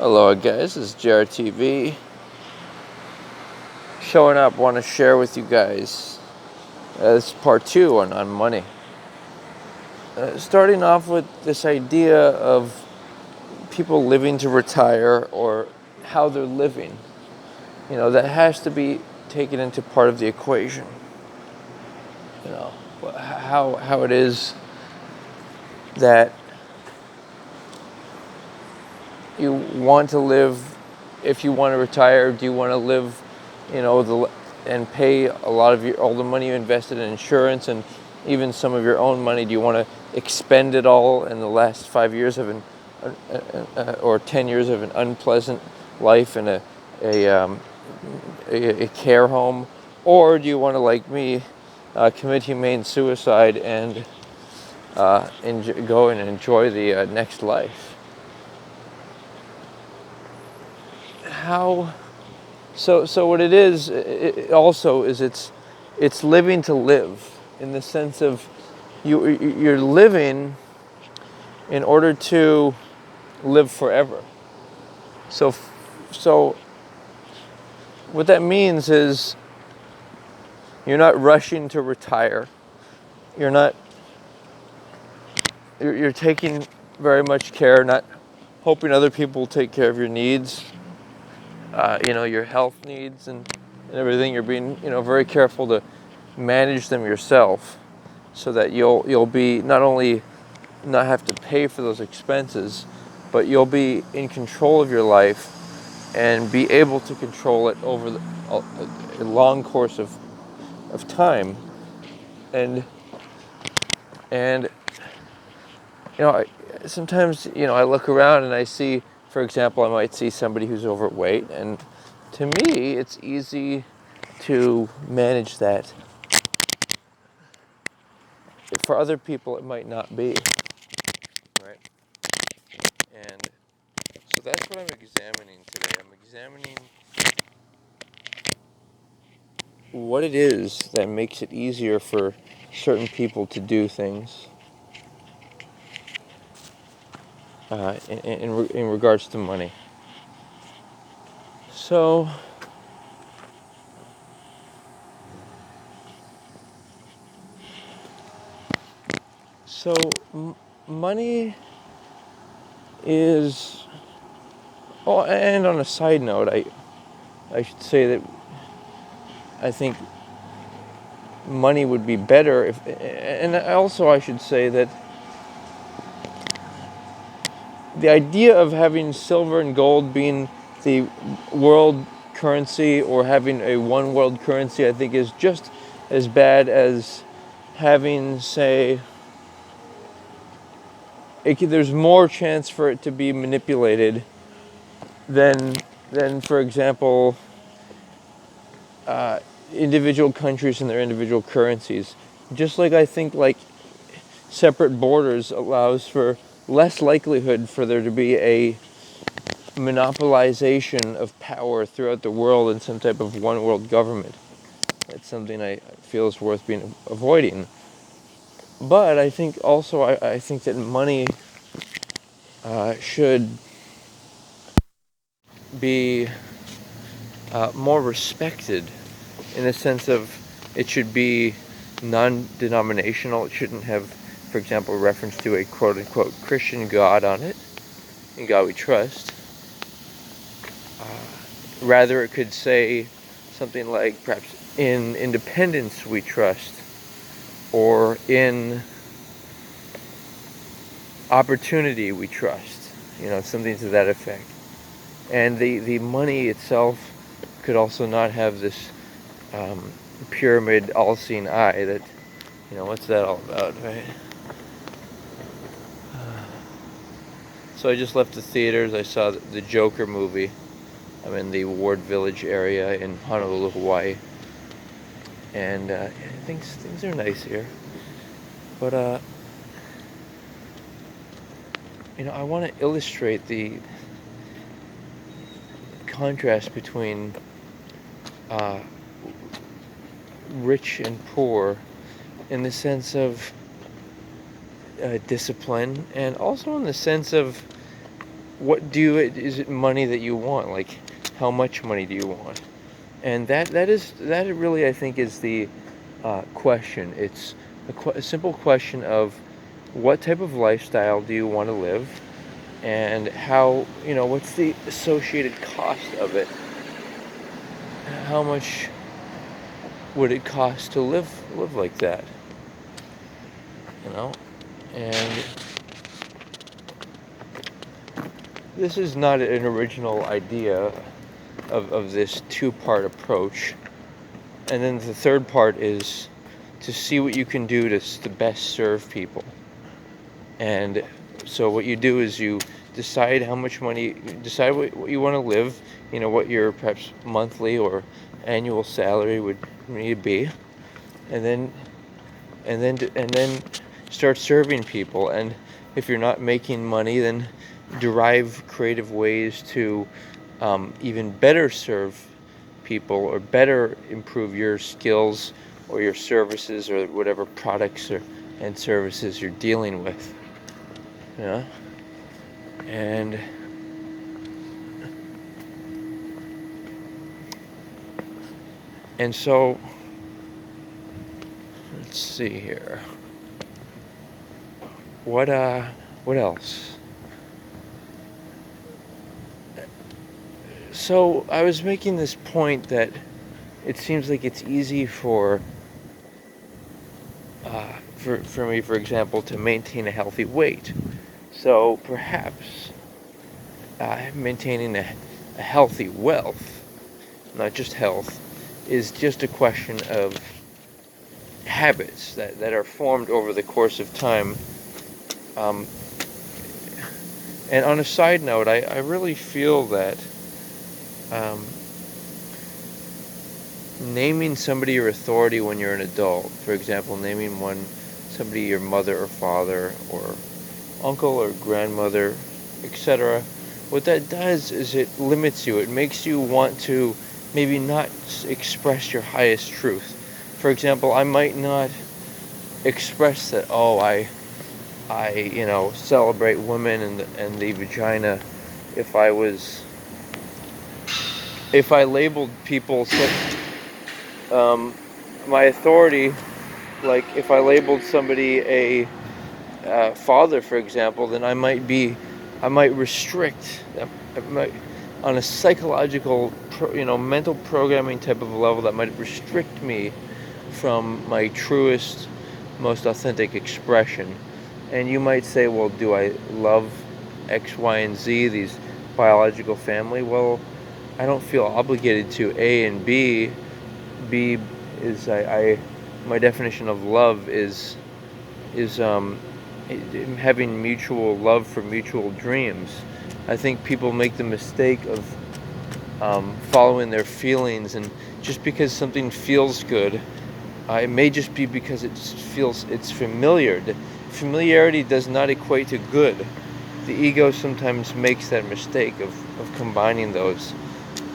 Hello guys, this is JRTV showing up. Want to share with you guys this is part 2 on money. Starting off with this idea of people living to retire or how they're living. That has to be taken into part of the equation. How it is that you want to live. If you want to retire, do you want to live and pay a lot of all the money you invested in insurance and even some of your own money? Do you want to expend it all in the last 5 years of or 10 years of an unpleasant life in a care home, or do you want to, like me, commit humane suicide and go and enjoy the next life? So what it is, it also is it's living to live, in the sense of you're living in order to live forever. So what that means is you're not rushing to retire. You're taking very much care, not hoping other people will take care of your needs, your health needs and everything. You're being, very careful to manage them yourself, so that you'll be not only not have to pay for those expenses, but you'll be in control of your life and be able to control it over a long course of time. And sometimes I look around and I see, for example, I might see somebody who's overweight, and to me it's easy to manage that. For other people it might not be, right? And so that's what I'm examining today. I'm examining what it is that makes it easier for certain people to do things in regards to money. So money is... Oh, and on a side note, I should say that I think money would be better if, and also I should say that the idea of having silver and gold being the world currency, or having a one world currency, I think is just as bad as having, say, there's more chance for it to be manipulated than for example, individual countries and their individual currencies. Just like I think like separate borders allows for less likelihood for there to be a monopolization of power throughout the world in some type of one world government. That's something I feel is worth being avoiding. But I think also I think that money should be more respected, in the sense of it should be non-denominational. It shouldn't have, for example, reference to a quote-unquote Christian God on it, in God we trust. Rather, it could say something like, perhaps, in independence we trust, or in opportunity we trust, something to that effect. And the money itself could also not have this pyramid all-seeing eye that, what's that all about, right? So I just left the theaters. I saw the Joker movie. I'm in the Ward Village area in Honolulu, Hawaii. And things are nice here. But, I want to illustrate the contrast between rich and poor, in the sense of discipline, and also in the sense of is it money that you want? Like, how much money do you want? And that really, I think, is the question. It's a simple question of what type of lifestyle do you want to live, and how, what's the associated cost of it? How much would it cost to live like that? And this is not an original idea of this two-part approach. And then the third part is to see what you can do to best serve people. And so what you do is you decide how much money, decide what you want to live, what your perhaps monthly or annual salary would need to be, and then start serving people. And if you're not making money, then derive creative ways to even better serve people, or better improve your skills or your services or whatever products and services you're dealing with. And so let's see here. What else? So I was making this point that it seems like it's easy for me, for example, to maintain a healthy weight. So perhaps maintaining a healthy wealth, not just health, is just a question of habits that are formed over the course of time. And on a side note, I really feel that naming somebody your authority when you're an adult, for example, naming somebody your mother or father or uncle or grandmother, etc., what that does is it limits you. It makes you want to maybe not express your highest truth. For example, I might not express that, I celebrate women and the vagina if I labeled people my authority, like if I labeled somebody a father, for example, then I might restrict, on a psychological, mental programming type of a level, that might restrict me from my truest, most authentic expression. And you might say, well, do I love X, Y, and Z, these biological family? Well, I don't feel obligated to A and B. B is my definition of love is having mutual love for mutual dreams. I think people make the mistake of following their feelings, and just because something feels good, it may just be because it's familiar. Familiarity does not equate to good. The ego sometimes makes that mistake of combining those.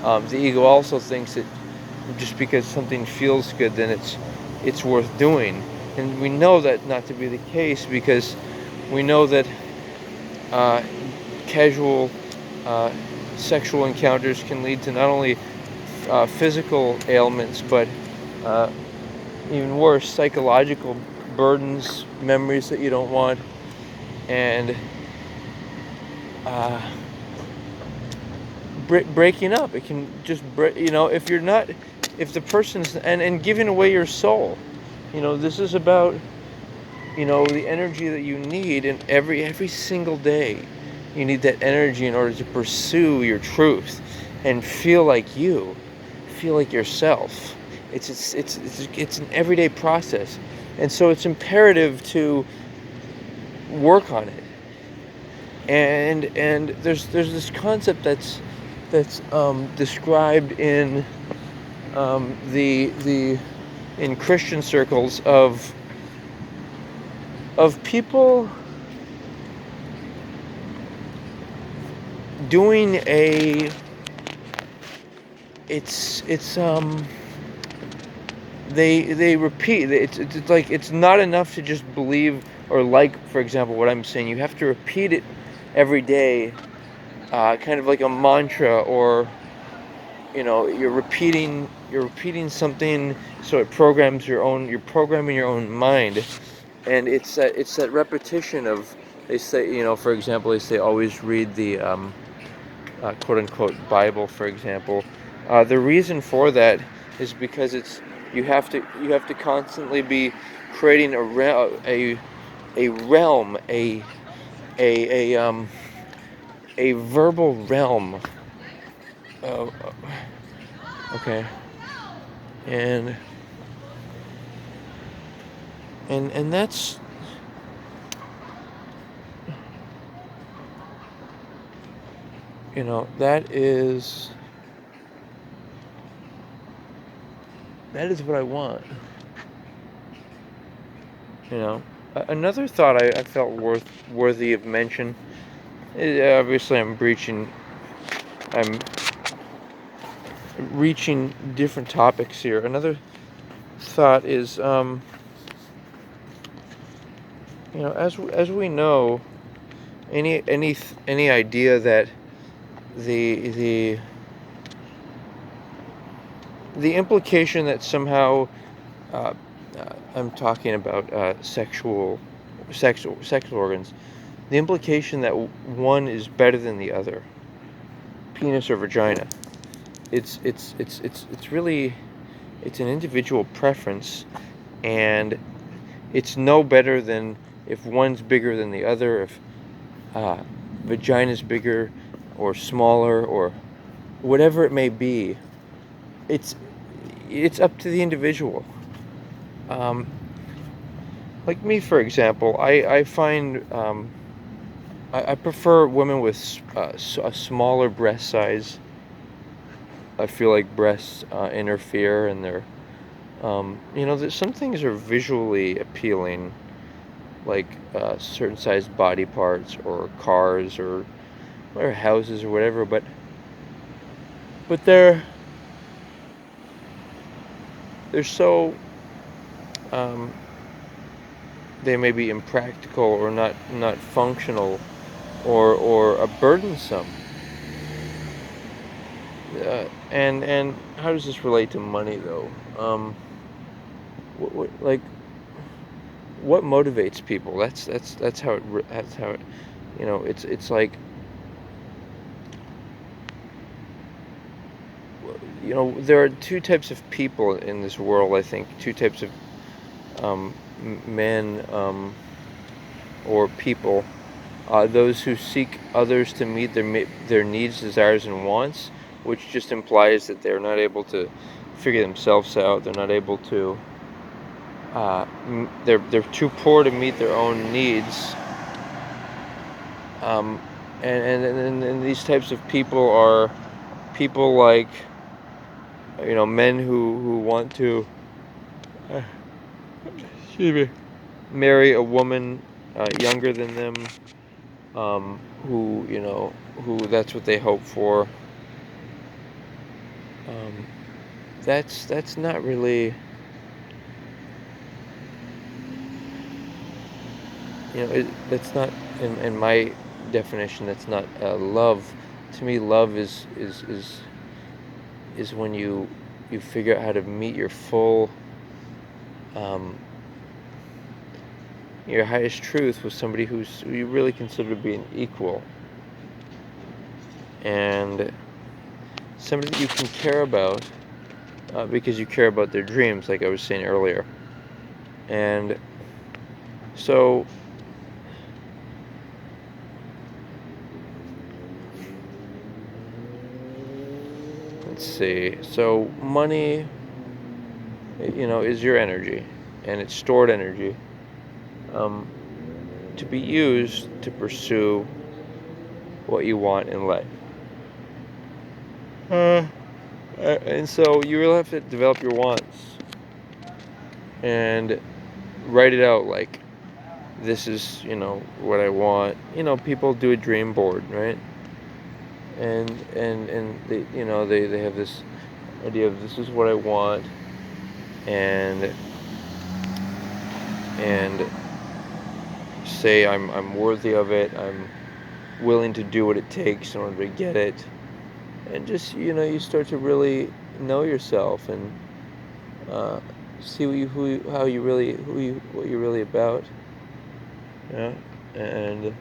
The ego also thinks that just because something feels good, then it's worth doing. And we know that not to be the case, because we know that casual sexual encounters can lead to not only physical ailments, but even worse, psychological burdens, memories that you don't want, and breaking up. It can just if the person's and giving away your soul. This is about the energy that you need, and every single day you need that energy in order to pursue your truth and feel like yourself. It's an everyday process, and so it's imperative to work on it. And there's this concept that's described in in Christian circles of people doing they repeat. It's like it's not enough to just believe, or, like, for example, what I'm saying. You have to repeat it every day kind of like a mantra, or you're repeating something, so it programs you're programming your own mind. And it's that repetition of, they say, for example, they say always read the quote unquote Bible, for example. The reason for that is because you have to constantly be creating a realm, a verbal realm. uh, okay. And and and that is what I want. Another thought I felt worthy of mention. Obviously, I'm reaching different topics here. Another thought is, as we know, any idea that the the the implication that somehow, uh, I'm talking about sex organs, the implication that one is better than the other, penis or vagina. It's really, it's an individual preference, and it's no better than if one's bigger than the other, if uh, vagina's bigger or smaller, or whatever it may be. It's it's up to the individual. Um, like me, for example, I find, I prefer women with a smaller breast size. I feel like breasts interfere, and some things are visually appealing, like certain sized body parts, or cars, or houses, or whatever. But they're so, um, they may be impractical, or not functional, or a burdensome. And how does this relate to money, though? Like, what motivates people? That's how it. It's like, there are two types of people in this world. I think two types of men, or people. Those who seek others to meet their needs, desires, and wants, which just implies that they're not able to figure themselves out. They're not able to. They're too poor to meet their own needs. Um, and these types of people are people like, men who want to, uh, excuse me, marry a woman younger than them, who that's what they hope for. Um, that's not really, that's not, in my definition. That's not love. To me, love is when you figure out how to meet um, your highest truth with somebody who you really consider to be an equal, and somebody that you can care about, because you care about their dreams, like I was saying earlier. And so, let's see. So money, is your energy, and it's stored energy, um, to be used to pursue what you want in life. And so you really have to develop your wants, and write it out, like, this is, what I want. People do a dream board, right? And they have this idea of, this is what I want, and and say I'm worthy of it. willing to do what it takes in order to get it. And just, you start to really know yourself and uh, see what you're really about. Yeah. And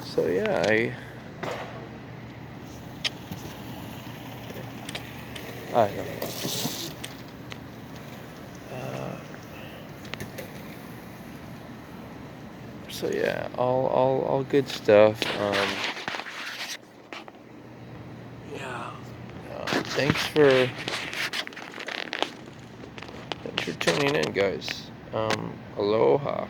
so, yeah, I don't know. So yeah, all good stuff. Yeah. Thanks for tuning in, guys. Aloha.